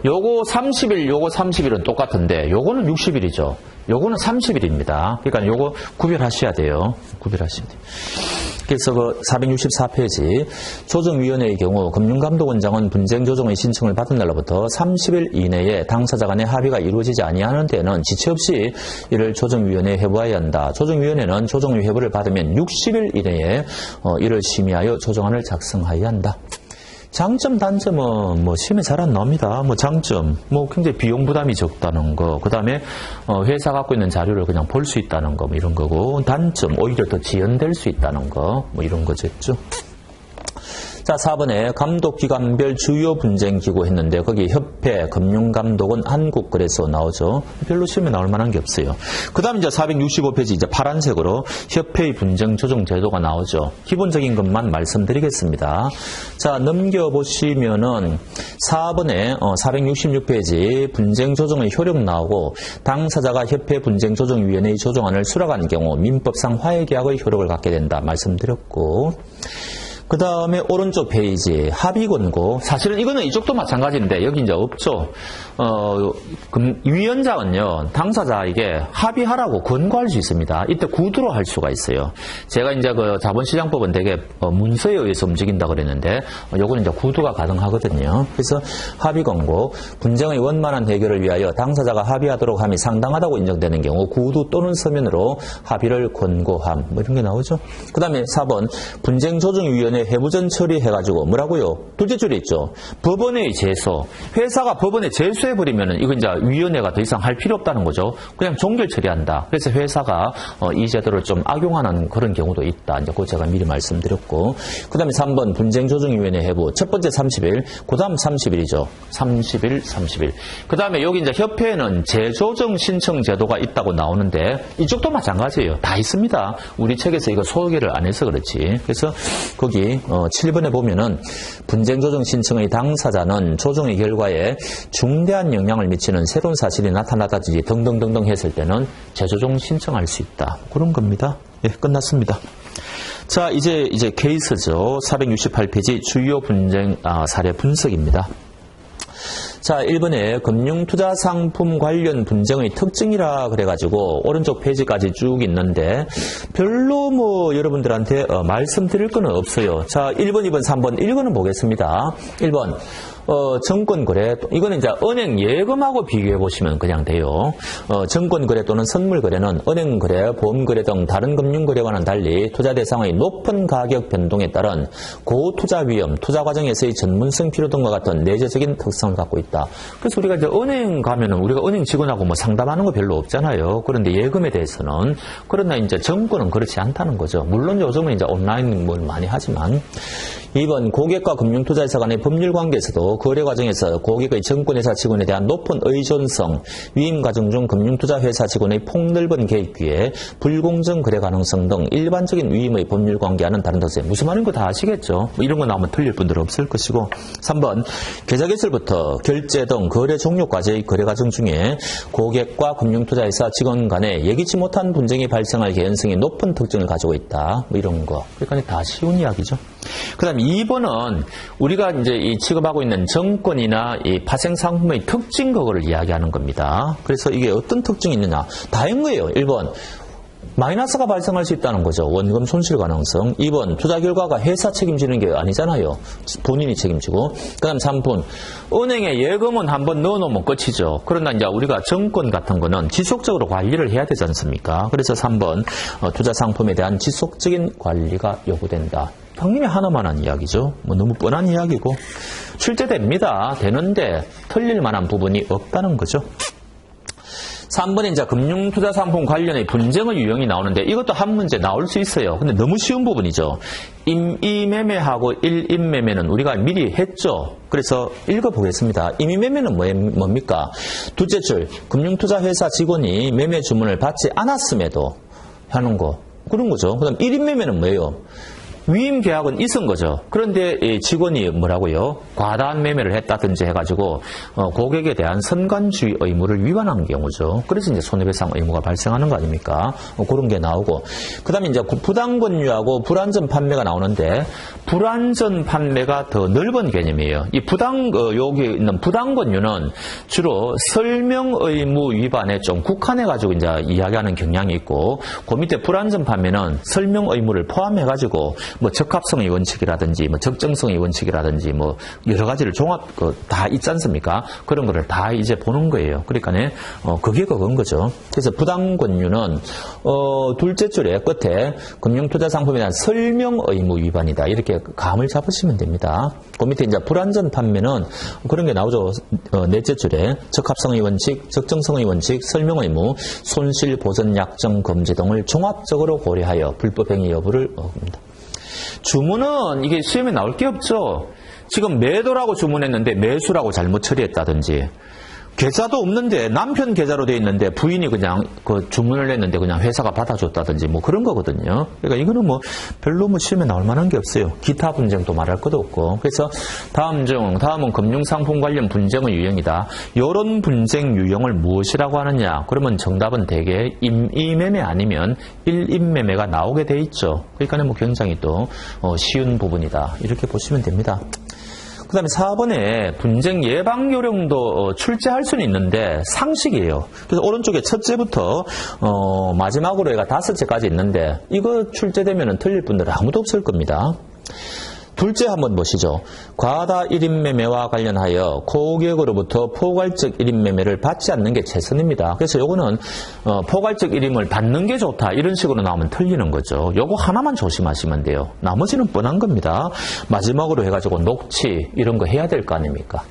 요거 30일, 요거 30일은 똑같은데 요거는 60일이죠. 요거는 30일입니다. 그러니까 요거 구별하셔야 돼요. 구별하셔야 돼요. 그래서 그 464페이지 조정위원회의 경우 금융감독원장은 분쟁조정의 신청을 받은 날로부터 30일 이내에 당사자 간의 합의가 이루어지지 아니하는 데에는 지체 없이 이를 조정위원회에 회부하여야 한다. 조정위원회는 조정위 회부를 받으면 60일 이내에 이를 심의하여 조정안을 작성하여야 한다. 장점, 단점은 심에 잘 안 나옵니다. 장점, 굉장히 비용 부담이 적다는 거. 그 다음에, 회사 갖고 있는 자료를 그냥 볼 수 있다는 거, 이런 거고. 단점, 오히려 더 지연될 수 있다는 거, 이런 거겠죠. 자, 4번에 감독기관별 주요 분쟁기구 했는데 거기 협회, 금융감독원, 한국거래소 나오죠. 별로 시험에 나올 만한 게 없어요. 그 다음 이제 465페이지 이제 파란색으로 협회의 분쟁조정제도가 나오죠. 기본적인 것만 말씀드리겠습니다. 자, 넘겨보시면은 4번에 466페이지 분쟁조정의 효력 나오고 당사자가 협회 분쟁조정위원회의 조정안을 수락한 경우 민법상 화해계약의 효력을 갖게 된다 말씀드렸고 그 다음에 오른쪽 페이지 합의권고 사실은 이거는 이쪽도 마찬가지인데 여기 이제 없죠. 위원장은요 당사자에게 합의하라고 권고할 수 있습니다. 이때 구두로 할 수가 있어요. 제가 이제 그 자본시장법은 되게 문서에 의해서 움직인다 그랬는데 요거는 이제 구두가 가능하거든요. 그래서 합의권고 분쟁의 원만한 해결을 위하여 당사자가 합의하도록 함이 상당하다고 인정되는 경우 구두 또는 서면으로 합의를 권고함 이런 게 나오죠. 그 다음에 4번 분쟁조정위원회 해부전 처리해가지고 뭐라고요? 둘째 줄에 있죠. 법원의 제소. 회사가 법원에 제소해버리면은 이거 이제 위원회가 더 이상 할 필요 없다는 거죠. 그냥 종결 처리한다. 그래서 회사가 이 제도를 좀 악용하는 그런 경우도 있다. 이제 그거 제가 미리 말씀드렸고. 그 다음에 3번 분쟁조정위원회 해부. 첫 번째 30일, 그 다음 30일이죠. 30일. 그 다음에 여기 이제 협회에는 재조정 신청 제도가 있다고 나오는데 이쪽도 마찬가지예요. 다 있습니다. 우리 책에서 이거 소개를 안 해서 그렇지. 그래서 거기 7번에 보면은 분쟁조정 신청의 당사자는 조정의 결과에 중대한 영향을 미치는 새로운 사실이 나타나다든지 등등등등 했을 때는 재조정 신청할 수 있다. 그런 겁니다. 예, 끝났습니다. 자, 이제 케이스죠. 468페이지 주요 분쟁 사례 분석입니다. 자, 1번에 금융투자상품 관련 분쟁의 특징이라 그래가지고 오른쪽 페이지까지 쭉 있는데 별로 여러분들한테 말씀드릴 건 없어요. 자, 1번, 2번, 3번 읽어는 보겠습니다. 1번 정권거래, 이거는 이제 은행 예금하고 비교해 보시면 그냥 돼요. 정권거래 또는 선물거래는 은행거래, 보험거래 등 다른 금융거래와는 달리 투자 대상의 높은 가격 변동에 따른 고투자 위험, 투자 과정에서의 전문성 필요 등과 같은 내재적인 특성을 갖고 있다. 그래서 우리가 이제 은행 가면은 우리가 은행 직원하고 상담하는 거 별로 없잖아요. 그런데 예금에 대해서는 그러나 이제 정권은 그렇지 않다는 거죠. 물론 요즘은 이제 온라인 많이 하지만 2번 고객과 금융투자회사 간의 법률 관계에서도 거래 과정에서 고객의 정권회사 직원에 대한 높은 의존성, 위임 과정 중 금융투자회사 직원의 폭넓은 개입기에 불공정 거래 가능성 등 일반적인 위임의 법률 관계와는 다른 특성. 무슨 말인 거 다 아시겠죠? 이런 거 나오면 틀릴 분들은 없을 것이고 3번 계좌 개설부터 결제 등 거래 종료까지의 거래 과정 중에 고객과 금융투자회사 직원 간에 예기치 못한 분쟁이 발생할 개연성이 높은 특징을 가지고 있다. 이런 거. 그러니까 다 쉬운 이야기죠. 그 다음 2번은 우리가 이제 이 취급하고 있는 정권이나 이 파생상품의 특징 그거를 이야기하는 겁니다. 그래서 이게 어떤 특징이 있느냐. 다인 거예요. 1번. 마이너스가 발생할 수 있다는 거죠. 원금 손실 가능성. 2번. 투자 결과가 회사 책임지는 게 아니잖아요. 본인이 책임지고. 그 다음 3번. 은행에 예금은 한번 넣어놓으면 끝이죠. 그러나 이제 우리가 정권 같은 거는 지속적으로 관리를 해야 되지 않습니까? 그래서 3번. 투자 상품에 대한 지속적인 관리가 요구된다. 당연히 하나만 한 이야기죠. 너무 뻔한 이야기고. 출제됩니다. 되는데 틀릴 만한 부분이 없다는 거죠. 3번에 이제 금융투자상품 관련의 분쟁의 유형이 나오는데 이것도 한 문제 나올 수 있어요. 근데 너무 쉬운 부분이죠. 임의매매하고 일임매매는 우리가 미리 했죠. 그래서 읽어보겠습니다. 임의매매는 뭡니까? 둘째 줄, 금융투자회사 직원이 매매 주문을 받지 않았음에도 하는 거. 그런 거죠. 그 다음 1임매매는 뭐예요? 위임 계약은 있은 거죠. 그런데 이 직원이 뭐라고요? 과다한 매매를 했다든지 해가지고 고객에 대한 선관주의 의무를 위반한 경우죠. 그래서 이제 손해배상 의무가 발생하는 거 아닙니까? 그런 게 나오고, 그다음에 이제 부당 권유하고 불완전 판매가 나오는데, 불완전 판매가 더 넓은 개념이에요. 이 여기 있는 부당 권유는 주로 설명 의무 위반에 좀 국한해가지고 이제 이야기하는 경향이 있고, 그 밑에 불완전 판매는 설명 의무를 포함해가지고 뭐 적합성의 원칙이라든지 뭐 적정성의 원칙이라든지 뭐 여러 가지를 종합 다 있지 않습니까? 그런 거를 다 이제 보는 거예요. 그러니까 그게 그건 거죠. 그래서 부당 권유는 둘째 줄에 끝에 금융투자 상품에 대한 설명 의무 위반이다. 이렇게 감을 잡으시면 됩니다. 그 밑에 이제 불완전 판매는 그런 게 나오죠. 넷째 줄에 적합성의 원칙, 적정성의 원칙, 설명 의무, 손실 보전 약정 금지 등을 종합적으로 고려하여 불법 행위 여부를 어깁니다. 주문은 이게 시험에 나올 게 없죠. 지금 매도라고 주문했는데 매수라고 잘못 처리했다든지, 계좌도 없는데 남편 계좌로 돼 있는데 부인이 그냥 그 주문을 했는데 그냥 회사가 받아줬다든지 뭐 그런 거거든요. 그러니까 이거는 뭐 별로 뭐 시험에 나올 만한 게 없어요. 기타 분쟁도 말할 것도 없고. 그래서 다음은 금융상품 관련 분쟁의 유형이다. 이런 분쟁 유형을 무엇이라고 하느냐? 그러면 정답은 대개 임의매매 아니면 일임매매가 나오게 돼 있죠. 그러니까 뭐 굉장히 또 쉬운 부분이다. 이렇게 보시면 됩니다. 그 다음에 4번에 분쟁 예방 요령도 출제할 수는 있는데 상식이에요. 그래서 오른쪽에 첫째부터 마지막으로 얘가 5채까지 있는데 이거 출제되면 틀릴 분들은 아무도 없을 겁니다. 둘째 한번 보시죠. 과다 1인 매매와 관련하여 고객으로부터 포괄적 1인 매매를 받지 않는 게 최선입니다. 그래서 요거는 포괄적 1인을 받는 게 좋다. 이런 식으로 나오면 틀리는 거죠. 요거 하나만 조심하시면 돼요. 나머지는 뻔한 겁니다. 마지막으로 해가지고 녹취 이런 거 해야 될 거 아닙니까?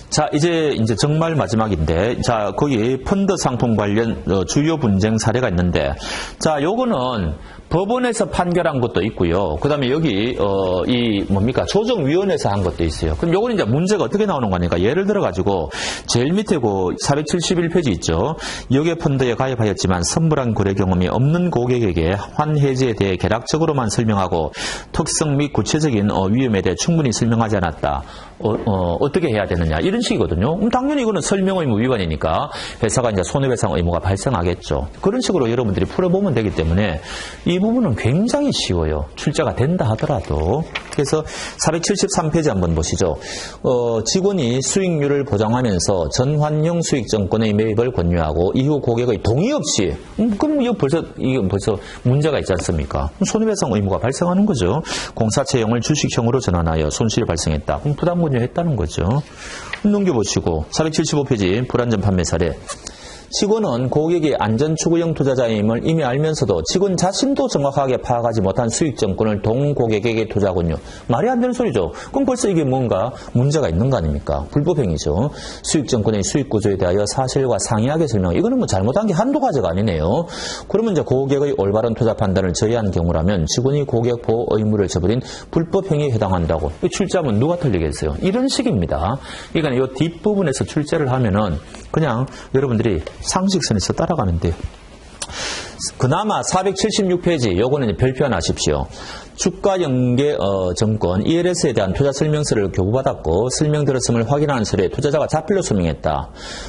자, 이제 정말 마지막인데, 자, 거기 펀드 상품 관련 주요 분쟁 사례가 있는데, 자, 요거는 법원에서 판결한 것도 있고요. 그 다음에 여기, 조정위원회에서 한 것도 있어요. 그럼 요거는 이제 문제가 어떻게 나오는 거니까, 예를 들어가지고, 제일 밑에 그 471페이지 있죠. 여기에 펀드에 가입하였지만 선불한 거래 경험이 없는 고객에게 환해지에 대해 개략적으로만 설명하고, 특성 및 구체적인 위험에 대해 충분히 설명하지 않았다. 어떻게 해야 되느냐. 이런 식이거든요. 그럼 당연히 이거는 설명 의무 위반이니까 회사가 이제 손해배상 의무가 발생하겠죠. 그런 식으로 여러분들이 풀어보면 되기 때문에 이 부분은 굉장히 쉬워요. 출제가 된다 하더라도. 그래서 473페이지 한번 보시죠. 직원이 수익률을 보장하면서 전환용 수익증권의 매입을 권유하고 이후 고객의 동의 없이 그럼 이거 벌써 문제가 있지 않습니까? 손해배상 의무가 발생하는 거죠. 공사채용을 주식형으로 전환하여 손실이 발생했다. 그럼 부담 했다는 거죠. 넘겨보시고 475페이지 불안전 판매 사례. 직원은 고객이 안전추구형 투자자임을 이미 알면서도 직원 자신도 정확하게 파악하지 못한 수익증권을 동고객에게 투자하군요. 말이 안 되는 소리죠. 그럼 벌써 이게 뭔가 문제가 있는 거 아닙니까? 불법행위죠. 수익증권의 수익구조에 대하여 사실과 상이하게 설명. 이거는 뭐 잘못한 게 한두 가지가 아니네요. 그러면 이제 고객의 올바른 투자 판단을 저해한 경우라면 직원이 고객 보호 의무를 저버린 불법행위에 해당한다고. 출제하면 누가 틀리겠어요? 이런 식입니다. 그러니까 이 뒷부분에서 출제를 하면은 그냥 여러분들이 상식선에서 따라가면 돼요. 그나마 476페이지 요거는 이제 별표 하나 하십시오. 주가연계 정권 ELS에 대한 투자 설명서를 교부받았고 설명 들었음을 확인하는 서류에 투자자가 자필로 설명했다.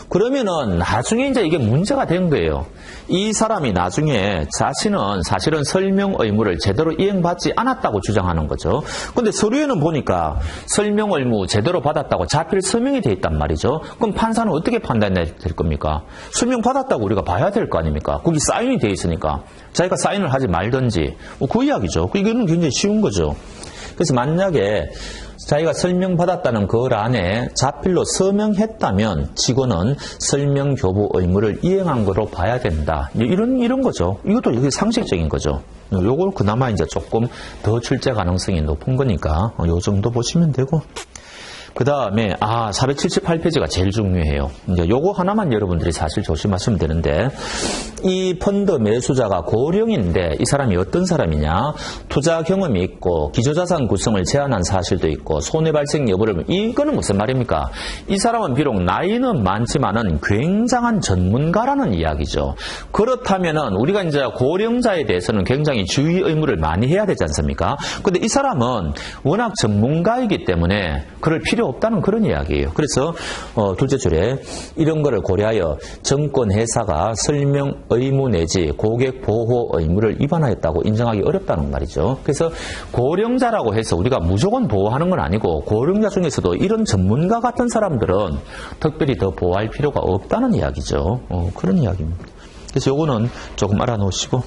그러면은 나중에 이제 이게 문제가 된 거예요. 이 사람이 나중에 자신은 사실은 설명 의무를 제대로 이행받지 않았다고 주장하는 거죠. 근데 서류에는 보니까 설명 의무 제대로 받았다고 자필 서명이 돼 있단 말이죠. 그럼 판사는 어떻게 판단해야 될 겁니까? 설명 받았다고 우리가 봐야 될 거 아닙니까? 거기 사인이 돼 있으니까 자기가 사인을 하지 말든지 그 이야기죠. 이거는 굉장히 쉬운 거죠. 그래서 만약에 자기가 설명받았다는 그 안에 자필로 서명했다면 직원은 설명 교부 의무를 이행한 거로 봐야 된다. 이런 거죠. 이것도 여기 상식적인 거죠. 요걸 그나마 이제 조금 더 출제 가능성이 높은 거니까 요 정도 보시면 되고. 그 다음에 478페이지가 제일 중요해요. 이제 요거 하나만 여러분들이 사실 조심하시면 되는데, 이 펀드 매수자가 고령인데 이 사람이 어떤 사람이냐? 투자 경험이 있고 기초자산 구성을 제한한 사실도 있고 손해 발생 여부를, 이거는 무슨 말입니까? 이 사람은 비록 나이는 많지만은 굉장한 전문가라는 이야기죠. 그렇다면은 우리가 이제 고령자에 대해서는 굉장히 주의 의무를 많이 해야 되지 않습니까? 근데 이 사람은 워낙 전문가이기 때문에 그럴 필요 없다는 그런 이야기예요. 그래서 둘째 줄에 이런 거를 고려하여 증권회사가 설명 의무 내지 고객 보호 의무를 위반하였다고 인정하기 어렵다는 말이죠. 그래서 고령자라고 해서 우리가 무조건 보호하는 건 아니고, 고령자 중에서도 이런 전문가 같은 사람들은 특별히 더 보호할 필요가 없다는 이야기죠. 그런 이야기입니다. 그래서 요거는 조금 알아놓으시고,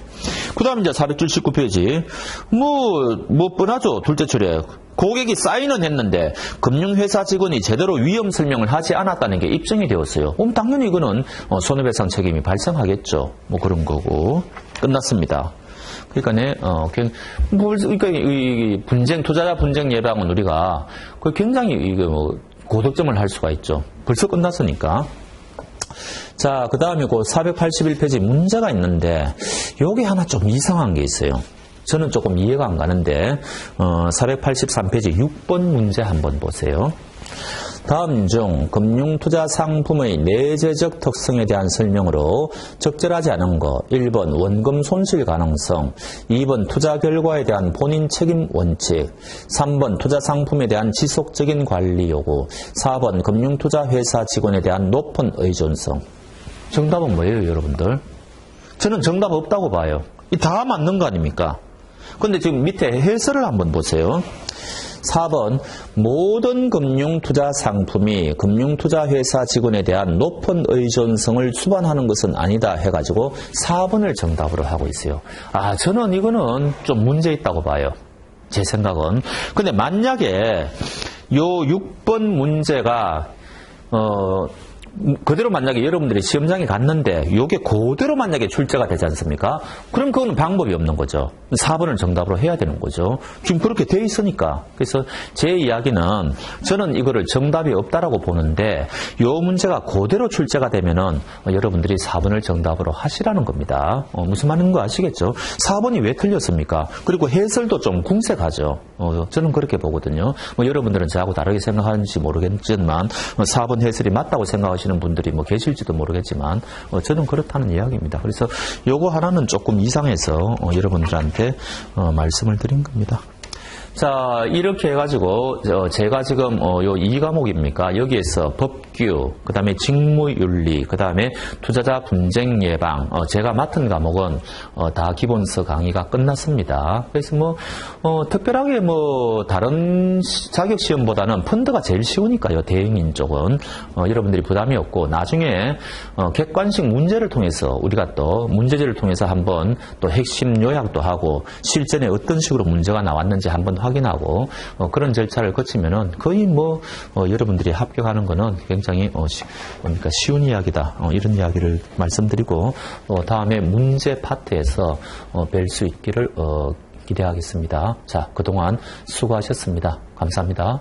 그 다음 이제 479페이지. 뭐 뻔하죠. 둘째 줄에. 고객이 사인은 했는데 금융회사 직원이 제대로 위험 설명을 하지 않았다는 게 입증이 되었어요. 그럼 당연히 이거는 손해배상 책임이 발생하겠죠. 뭐 그런 거고. 끝났습니다. 그러니까 이 분쟁, 투자자 분쟁 예방은 우리가 굉장히 고득점을 할 수가 있죠. 벌써 끝났으니까. 자, 그 다음에 481페이지 문제가 있는데, 요게 하나 좀 이상한 게 있어요. 저는 조금 이해가 안 가는데, 483페이지 6번 문제 한번 보세요. 다음 중 금융투자 상품의 내재적 특성에 대한 설명으로 적절하지 않은 것. 1번 원금 손실 가능성, 2번 투자 결과에 대한 본인 책임 원칙, 3번 투자 상품에 대한 지속적인 관리 요구, 4번 금융투자 회사 직원에 대한 높은 의존성. 정답은 뭐예요, 여러분들? 저는 정답 없다고 봐요. 이 다 맞는 거 아닙니까? 근데 지금 밑에 해설을 한번 보세요. 4번 모든 금융투자 상품이 금융투자회사 직원에 대한 높은 의존성을 수반하는 것은 아니다 해가지고 4번을 정답으로 하고 있어요. 저는 이거는 좀 문제 있다고 봐요. 제 생각은. 근데 만약에 요 6번 문제가 그대로 만약에 여러분들이 시험장에 갔는데 요게 그대로 만약에 출제가 되지 않습니까? 그럼 그건 방법이 없는 거죠. 4번을 정답으로 해야 되는 거죠. 지금 그렇게 돼 있으니까. 그래서 제 이야기는, 저는 이거를 정답이 없다라고 보는데 요 문제가 그대로 출제가 되면은 여러분들이 4번을 정답으로 하시라는 겁니다. 무슨 말인 거 아시겠죠? 4번이 왜 틀렸습니까? 그리고 해설도 좀 궁색하죠. 저는 그렇게 보거든요. 여러분들은 저하고 다르게 생각하는지 모르겠지만 4번 해설이 맞다고 생각하시는 분들이 계실지도 모르겠지만 저는 그렇다는 이야기입니다. 그래서 요거 하나는 조금 이상해서 여러분들한테 말씀을 드린 겁니다. 자, 이렇게 해가지고 제가 지금 요 2과목입니까? 여기에서 법규, 그 다음에 직무윤리, 그 다음에 투자자 분쟁 예방, 제가 맡은 과목은 다 기본서 강의가 끝났습니다. 그래서 특별하게 다른 자격시험보다는 펀드가 제일 쉬우니까요. 대행인 쪽은 여러분들이 부담이 없고, 나중에 객관식 문제를 통해서 우리가 또 문제지를 통해서 한번 또 핵심 요약도 하고 실전에 어떤 식으로 문제가 나왔는지 한번 확인하고 그런 절차를 거치면은 거의 여러분들이 합격하는 거는 굉장히 쉬운 이야기다. 이런 이야기를 말씀드리고 다음에 문제 파트에서 뵐 수 있기를 기대하겠습니다. 자, 그동안 수고하셨습니다. 감사합니다.